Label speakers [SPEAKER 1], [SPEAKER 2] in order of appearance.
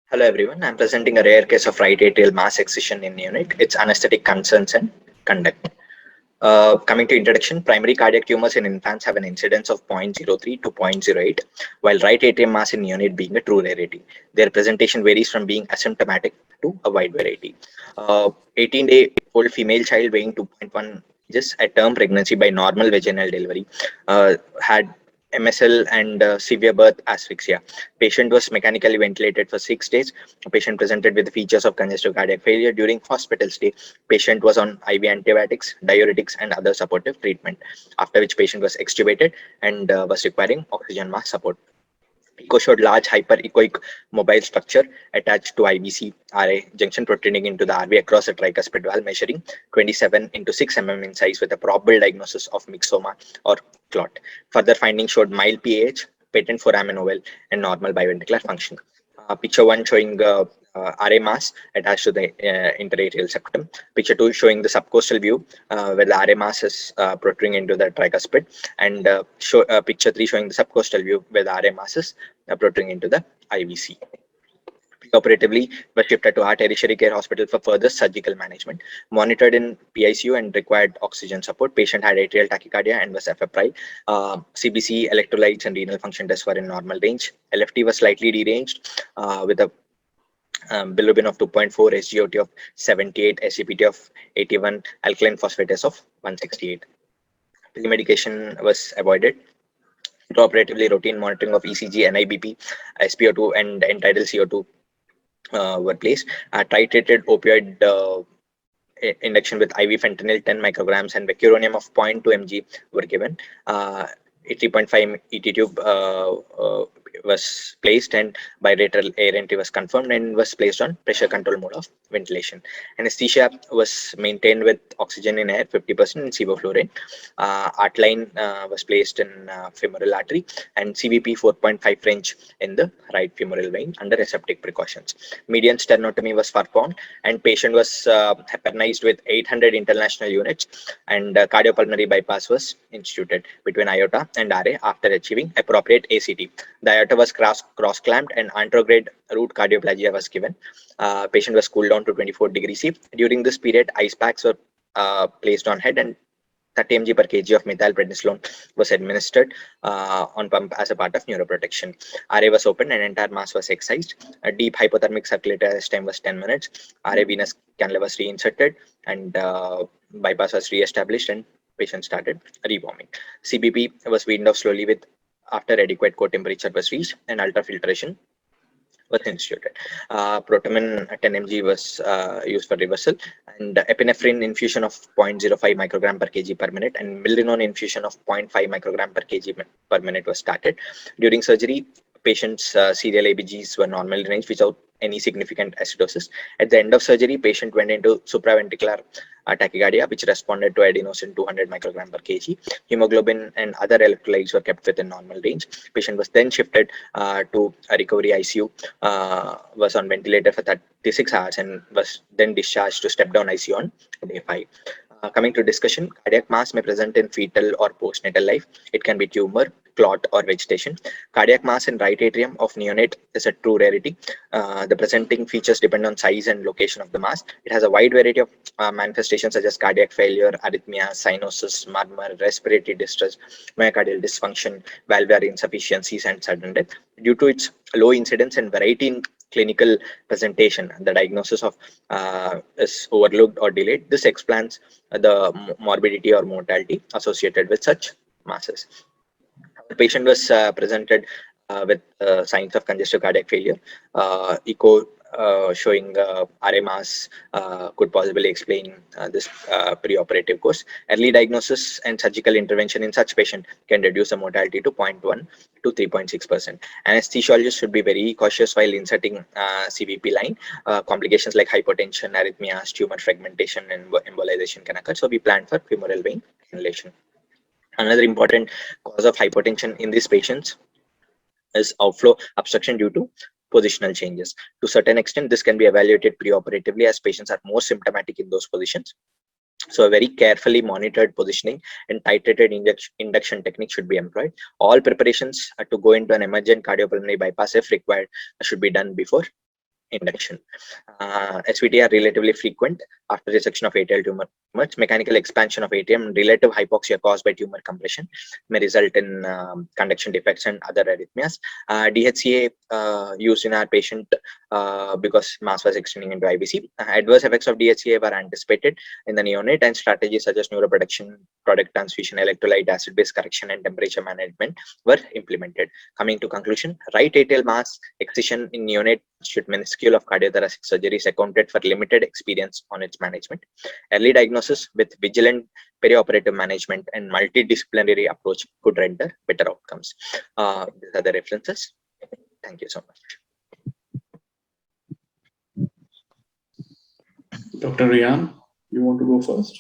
[SPEAKER 1] Hello everyone, I'm presenting a rare case of right atrial mass excision in unit. Its anesthetic concerns and conduct. Coming to introduction, primary cardiac tumors in infants have an incidence of 0.03 to 0.08, while right atrium mass in unit being a true rarity. Their presentation varies from being asymptomatic to a wide variety. 18-day-old female child weighing 2.1 kg at term pregnancy by normal vaginal delivery had MSL and severe birth asphyxia. Patient was mechanically ventilated for 6 days. Patient presented with features of congestive cardiac failure during hospital stay. Patient was on IV antibiotics, diuretics, and other supportive treatment. After which patient was extubated and was requiring oxygen mask support. Echo showed large hyperechoic mobile structure attached to IVC RA junction protruding into the RV across the tricuspid valve, measuring 27 into 6 mm in size with a probable diagnosis of myxoma or clot. Further findings showed mild PAH, patent foramen oval, and normal biventricular function. Picture 1 showing RA mass attached to the interatrial septum. Picture 2 showing the subcostal view where the RA mass is protruding into the tricuspid, and picture 3 showing the subcostal view where the RA mass is protruding into the IVC. Operatively was shifted to Heart Tertiary Care Hospital for further surgical management. Monitored in PICU and required oxygen support. Patient had atrial tachycardia and was febrile. CBC, electrolytes, and renal function tests were in normal range. LFT was slightly deranged with a bilirubin of 2.4, SGOT of 78, SGPT of 81, alkaline phosphatase of 168. Pre-medication was avoided. Intraoperatively, routine monitoring of ECG, NIBP, SpO2, and end-tidal CO2 were placed. Titrated opioid induction with IV fentanyl 10 micrograms and vecuronium of 0.2 mg were given. 3.5 ET tube was placed, and bilateral air entry was confirmed and was placed on pressure control mode of ventilation. Anesthesia was maintained with oxygen in air 50% and sevoflurane. Art line was placed in femoral artery, and CVP 4.5 French in the right femoral vein under aseptic precautions. Median sternotomy was performed, and patient was heparinized with 800 international units, and cardiopulmonary bypass was instituted between aorta and RA after achieving appropriate ACT. The aorta was cross-clamped and anterograde root cardioplegia was given. Patient was cooled down to 24 degrees C. During this period, ice packs were placed on head, and 30 mg per kg of methylprednisolone was administered on pump as a part of neuroprotection. RA was opened and entire mass was excised. A deep hypothermic circulatory time was 10 minutes. RA venous cannula was reinserted, and bypass was re-established, and patient started rewarming. CBP was weaned off slowly with after adequate core temperature was reached, and ultrafiltration was instituted. Protamine 10 mg was used for reversal, and epinephrine infusion of 0.05 microgram per kg per minute and milrinone infusion of 0.5 microgram per kg per minute was started. During surgery, patient's serial ABGs were normally ranged without any significant acidosis. At the end of surgery, patient went into supraventricular tachycardia, which responded to adenosine 200 microgram per kg. Hemoglobin and other electrolytes were kept within normal range. Patient was then shifted to a recovery ICU, was on ventilator for 36 hours, and was then discharged to step down ICU on day 5. Coming to discussion, cardiac mass may present in fetal or postnatal life. It can be tumor, clot, or vegetation. Cardiac mass in right atrium of neonate is a true rarity. The presenting features depend on size and location of the mass. It has a wide variety of manifestations such as cardiac failure, arrhythmia, cyanosis, murmur, respiratory distress, myocardial dysfunction, valvular insufficiencies, and sudden death. Due to its low incidence and variety in clinical presentation, the diagnosis of is overlooked or delayed. This explains the morbidity or mortality associated with such masses. The patient was presented with signs of congestive cardiac failure. Echo showing RA mass could possibly explain this preoperative course. Early diagnosis and surgical intervention in such patient can reduce the mortality to 0.1 to 3.6%. Anesthesiologists should be very cautious while inserting CVP line. Complications like hypotension, arrhythmias, tumor fragmentation, and embolization can occur. So we plan for femoral vein cannulation. Another important cause of hypotension in these patients is outflow obstruction due to positional changes. To a certain extent, this can be evaluated preoperatively as patients are more symptomatic in those positions. So a very carefully monitored positioning and titrated induction technique should be employed. All preparations to go into an emergent cardiopulmonary bypass, if required, should be done before induction. SVT are relatively frequent after resection of atrial tumor. Mechanical expansion of atrium and relative hypoxia caused by tumor compression may result in conduction defects and other arrhythmias. DHCA used in our patient because mass was extending into IVC. Adverse effects of DHCA were anticipated in the neonate, and strategies such as neuroprotection, product transfusion, electrolyte, acid-base correction, and temperature management were implemented. Coming to conclusion, right atrial mass excision in neonate should minuscule of cardiothoracic surgeries accounted for limited experience on its management. Early diagnosis with vigilant perioperative management and multidisciplinary approach could render better outcomes. These are the references. Thank you so much.
[SPEAKER 2] Dr. Rian, you want to go first?